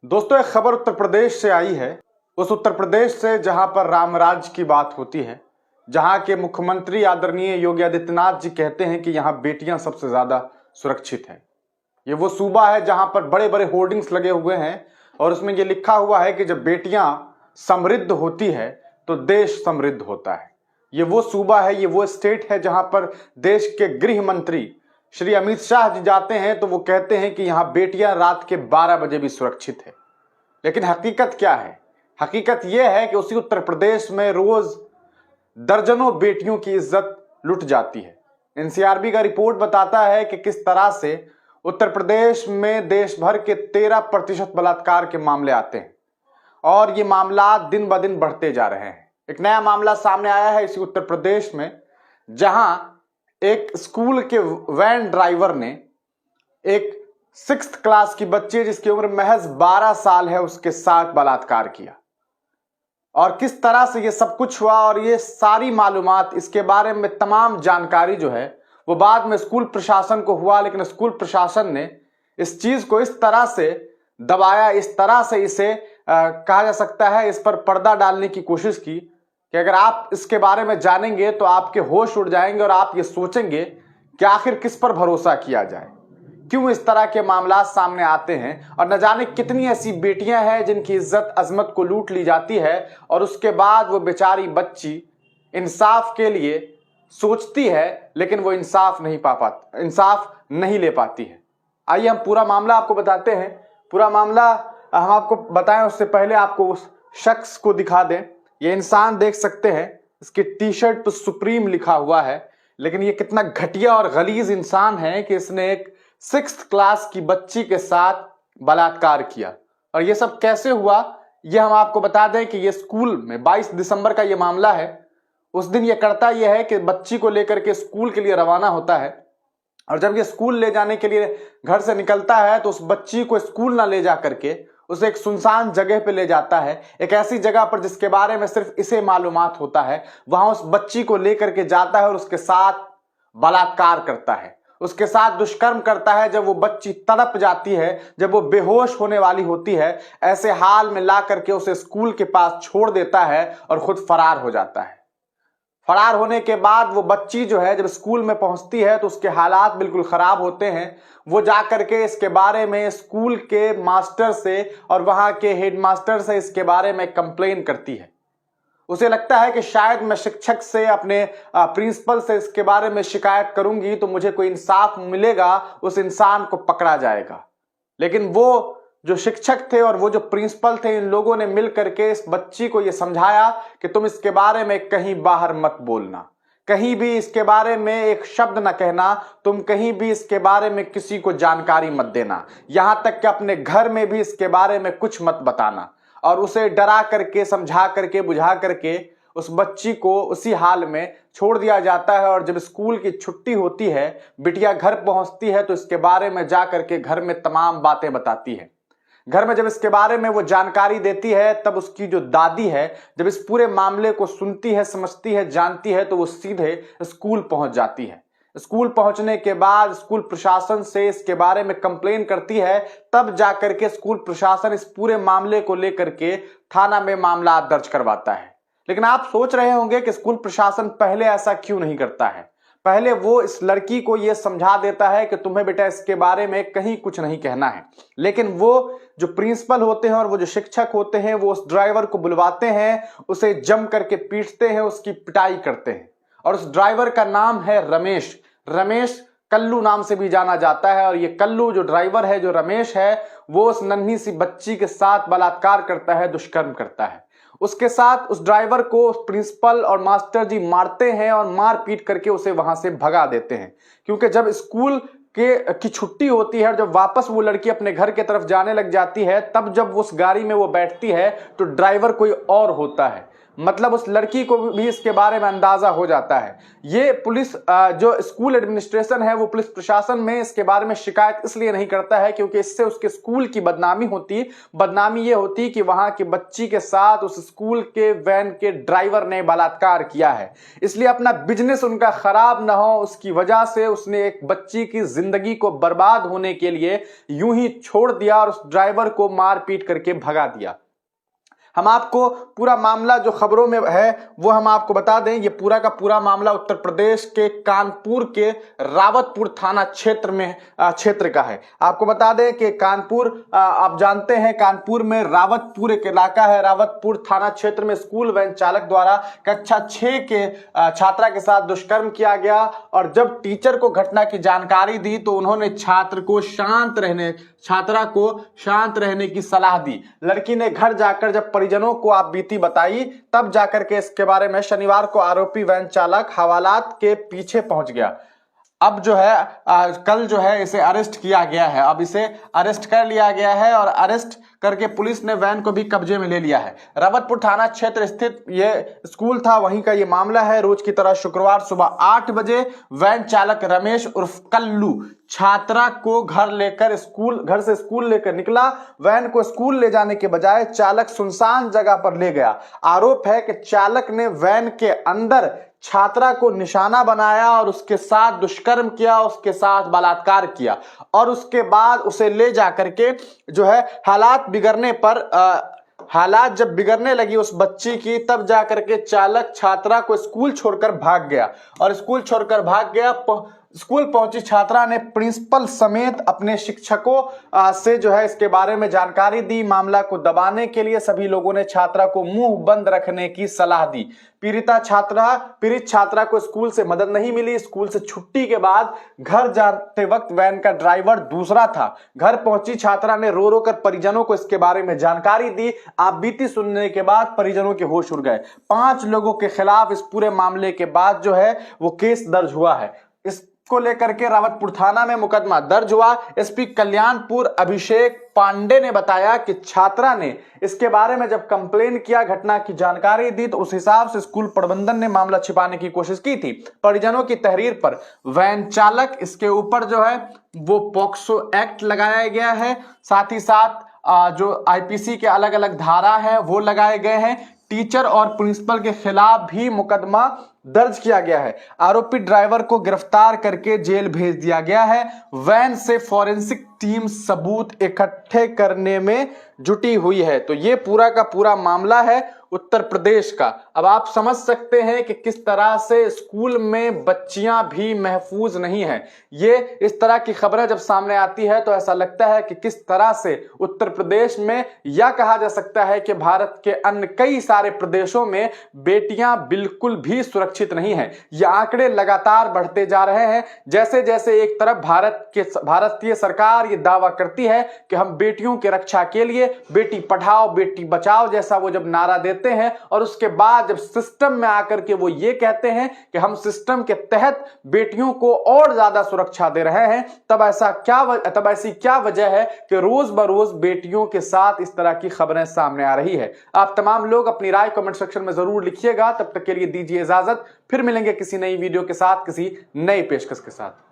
दोस्तों, एक खबर उत्तर प्रदेश से आई है। उस उत्तर प्रदेश से जहां पर रामराज की बात होती है, जहां के मुख्यमंत्री आदरणीय योगी आदित्यनाथ जी कहते हैं कि यहां बेटियां सबसे ज्यादा सुरक्षित हैं। ये वो सूबा है जहां पर बड़े बड़े होर्डिंग्स लगे हुए हैं और उसमें ये लिखा हुआ है कि जब बेटियां समृद्ध होती है तो देश समृद्ध होता है। ये वो सूबा है, ये वो स्टेट है जहां पर देश के गृह मंत्री श्री अमित शाह जी जाते हैं तो वो कहते हैं कि यहां बेटियां रात के 12 बजे भी सुरक्षित है। लेकिन हकीकत क्या है? हकीकत यह है कि उसी उत्तर प्रदेश में रोज दर्जनों बेटियों की इज्जत लुट जाती है। एनसीआरबी का रिपोर्ट बताता है कि किस तरह से उत्तर प्रदेश में देश भर के 13% बलात्कार के मामले आते हैं और ये मामला दिन ब दिन बढ़ते जा रहे हैं। एक नया मामला सामने आया है इसी उत्तर प्रदेश में, जहां एक स्कूल के वैन ड्राइवर ने एक 6th क्लास की बच्ची जिसकी उम्र महज 12 साल है उसके साथ बलात्कार किया। और किस तरह से ये सब कुछ हुआ और ये सारी मालूमात, इसके बारे में तमाम जानकारी जो है वो बाद में स्कूल प्रशासन को हुआ, लेकिन स्कूल प्रशासन ने इस चीज को इस तरह से दबाया, इस तरह से इसे कहा जा सकता है इस पर पर्दा डालने की कोशिश की कि अगर आप इसके बारे में जानेंगे तो आपके होश उड़ जाएंगे और आप ये सोचेंगे कि आखिर किस पर भरोसा किया जाए, क्यों इस तरह के मामला सामने आते हैं और न जाने कितनी ऐसी बेटियां हैं जिनकी इज्जत अजमत को लूट ली जाती है और उसके बाद वो बेचारी बच्ची इंसाफ के लिए सोचती है लेकिन वो इंसाफ नहीं ले पाती है। आइए हम पूरा मामला आपको बताते हैं। पूरा मामला हम आपको बताएं उससे पहले आपको उस शख्स को दिखा दें। ये इंसान देख सकते हैं, इसकी टी शर्ट पर सुप्रीम लिखा हुआ है, लेकिन ये कितना घटिया और गलीज इंसान है कि इसने एक 6th क्लास की बच्ची के साथ बलात्कार किया। और ये सब कैसे हुआ ये हम आपको बता दें कि ये स्कूल में 22 दिसंबर का ये मामला है। उस दिन ये करता यह है कि बच्ची को लेकर के स्कूल के लिए रवाना होता है और जब ये स्कूल ले जाने के लिए घर से निकलता है तो उस बच्ची को स्कूल ना ले जा करके उसे एक सुनसान जगह पे ले जाता है, एक ऐसी जगह पर जिसके बारे में सिर्फ इसे मालूमात होता है। वहां उस बच्ची को लेकर के जाता है और उसके साथ बलात्कार करता है, उसके साथ दुष्कर्म करता है। जब वो बच्ची तड़प जाती है, जब वो बेहोश होने वाली होती है, ऐसे हाल में ला करके उसे स्कूल के पास छोड़ देता है और खुद फरार हो जाता है। फरार होने के बाद वो बच्ची जो है जब स्कूल में पहुंचती है तो उसके हालात बिल्कुल खराब होते हैं। वो जा करके इसके बारे में स्कूल के मास्टर से और वहां के हेडमास्टर से इसके बारे में कंप्लेन करती है। उसे लगता है कि शायद मैं शिक्षक से, अपने प्रिंसिपल से इसके बारे में शिकायत करूंगी तो मुझे कोई इंसाफ मिलेगा, उस इंसान को पकड़ा जाएगा। लेकिन वो जो शिक्षक थे और वो जो प्रिंसिपल थे, इन लोगों ने मिल करके इस बच्ची को ये समझाया कि तुम इसके बारे में कहीं बाहर मत बोलना, कहीं भी इसके बारे में एक शब्द न कहना, तुम कहीं भी इसके बारे में किसी को जानकारी मत देना, यहां तक कि अपने घर में भी इसके बारे में कुछ मत बताना। और उसे डरा करके, समझा करके, बुझा करके उस बच्ची को उसी हाल में छोड़ दिया जाता है। और जब स्कूल की छुट्टी होती है, बिटिया घर पहुंचती है तो इसके बारे में जा करके घर में तमाम बातें बताती है। घर में जब इसके बारे में वो जानकारी देती है तब उसकी जो दादी है जब इस पूरे मामले को सुनती है, समझती है, जानती है तो वो सीधे स्कूल पहुंच जाती है। स्कूल पहुंचने के बाद स्कूल प्रशासन से इसके बारे में कंप्लेन करती है, तब जाकर के स्कूल प्रशासन इस पूरे मामले को लेकर के थाना में मामला दर्ज करवाता है। लेकिन आप सोच रहे होंगे कि स्कूल प्रशासन पहले ऐसा क्यों नहीं करता है। पहले वो इस लड़की को ये समझा देता है कि तुम्हें बेटा इसके बारे में कहीं कुछ नहीं कहना है। लेकिन वो जो प्रिंसिपल होते हैं और वो जो शिक्षक होते हैं वो उस ड्राइवर को बुलवाते हैं, उसे जम करके पीटते हैं, उसकी पिटाई करते हैं। और उस ड्राइवर का नाम है रमेश। रमेश कल्लू नाम से भी जाना जाता है। और ये कल्लू जो ड्राइवर है, जो रमेश है, वो उस नन्ही सी बच्ची के साथ बलात्कार करता है, दुष्कर्म करता है। उसके साथ उस ड्राइवर को प्रिंसिपल और मास्टर जी मारते हैं और मार पीट करके उसे वहां से भगा देते हैं। क्योंकि जब स्कूल की छुट्टी होती है और जब वापस वो लड़की अपने घर की तरफ जाने लग जाती है, तब जब उस गाड़ी में वो बैठती है तो ड्राइवर कोई और होता है। मतलब उस लड़की को भी इसके बारे में अंदाजा हो जाता है। ये पुलिस जो स्कूल एडमिनिस्ट्रेशन है वो पुलिस प्रशासन में इसके बारे में शिकायत इसलिए नहीं करता है क्योंकि इससे उसके स्कूल की बदनामी होती। बदनामी ये होती कि वहां की बच्ची के साथ उस स्कूल के वैन के ड्राइवर ने बलात्कार किया है, इसलिए अपना बिजनेस उनका खराब ना हो उसकी वजह से उसने एक बच्ची की जिंदगी को बर्बाद होने के लिए यूं ही छोड़ दिया और उस ड्राइवर को मार पीट करके भगा दिया। हम आपको पूरा मामला जो खबरों में है वो हम आपको बता दें। ये पूरा का पूरा मामला उत्तर प्रदेश के कानपुर के रावतपुर थाना क्षेत्र का है। आपको बता दें कि कानपुर, आप जानते हैं कानपुर में रावतपुर एक इलाका है। रावतपुर थाना क्षेत्र में स्कूल वैन चालक द्वारा कक्षा 6 के छात्रा के साथ दुष्कर्म किया गया और जब टीचर को घटना की जानकारी दी तो उन्होंने छात्रा को शांत रहने की सलाह दी। लड़की ने घर जाकर जब परिजनों को आप बीती बताई तब जाकर के इसके बारे में शनिवार को आरोपी वैन चालक हवालात के पीछे पहुंच गया। अब जो है कल जो है इसे अरेस्ट किया गया है। अब इसे अरेस्ट कर लिया गया है और अरेस्ट करके पुलिस ने वैन को भी कब्जे में ले लिया है। रावतपुर थाना क्षेत्र स्थित ये स्कूल था, वहीं का ये मामला है। रोज की तरह शुक्रवार सुबह 8 बजे वैन चालक रमेश उर्फ कल्लू छात्रा को घर से स्कूल लेकर निकला। वैन को स्कूल ले जाने के बजाय चालक सुनसान जगह पर ले गया। आरोप है कि चालक ने वैन के अंदर छात्रा को निशाना बनाया और उसके साथ दुष्कर्म किया, उसके साथ बलात्कार किया और उसके बाद उसे ले जाकर के जो है हालात जब बिगड़ने लगी उस बच्ची की, तब जाकर के चालक छात्रा को स्कूल छोड़कर भाग गया और स्कूल पहुंची छात्रा ने प्रिंसिपल समेत अपने शिक्षकों से जो है इसके बारे में जानकारी दी। मामला को दबाने के लिए सभी लोगों ने छात्रा को मुंह बंद रखने की सलाह दी। पीड़ित छात्रा को स्कूल से मदद नहीं मिली। स्कूल से छुट्टी के बाद घर जाते वक्त वैन का ड्राइवर दूसरा था। घर पहुंची छात्रा ने रो रो कर परिजनों को इसके बारे में जानकारी दी। आप बीती सुनने के बाद परिजनों के होश उड़ गए। 5 लोगों के खिलाफ इस पूरे मामले के बाद जो है वो केस दर्ज हुआ है। इसको लेकर के रावतपुर थाना में मुकदमा दर्ज हुआ। एसपी कल्याणपुर अभिषेक पांडे ने बताया कि छात्रा ने इसके बारे में जब कंप्लेन किया, घटना की जानकारी दी, तो उस हिसाब से स्कूल प्रबंधन ने मामला छिपाने की कोशिश की थी। परिजनों की तहरीर पर वैन चालक इसके ऊपर जो है वो पॉक्सो एक्ट लगाया गया है। साथ ही साथ जो आईपीसी के अलग अलग धारा है वो लगाए गए हैं। टीचर और प्रिंसिपल के खिलाफ भी मुकदमा दर्ज किया गया है। आरोपी ड्राइवर को गिरफ्तार करके जेल भेज दिया गया है। वैन से फॉरेंसिक टीम सबूत इकट्ठे करने में जुटी हुई है। तो ये पूरा का पूरा मामला है उत्तर प्रदेश का। अब आप समझ सकते हैं कि किस तरह से स्कूल में बच्चियां भी महफूज नहीं है। ये इस तरह की खबरें जब सामने आती है तो ऐसा लगता है कि किस तरह से उत्तर प्रदेश में, या कहा जा सकता है कि भारत के अन्य कई सारे प्रदेशों में बेटियां बिल्कुल भी सुरक्षित नहीं है। ये आंकड़े लगातार बढ़ते जा रहे हैं। जैसे जैसे एक तरफ भारतीय सरकार ये दावा करती है कि हम बेटियों की रक्षा के लिए बेटी पढ़ाओ बेटी बचाओ जैसा वो जब नारा देते हैं, और उसके बाद जब सिस्टम में आकर के वो ये कहते हैं कि हम सिस्टम के तहत बेटियों को और ज्यादा सुरक्षा दे रहे हैं, तब ऐसी क्या वजह है कि रोज बरोज बेटियों के साथ इस तरह की खबरें सामने आ रही है। आप तमाम लोग अपनी राय कमेंट सेक्शन में जरूर लिखिएगा। तब तक के लिए दीजिए इजाजत। फिर मिलेंगे किसी नई वीडियो के साथ, किसी नई पेशकश के साथ।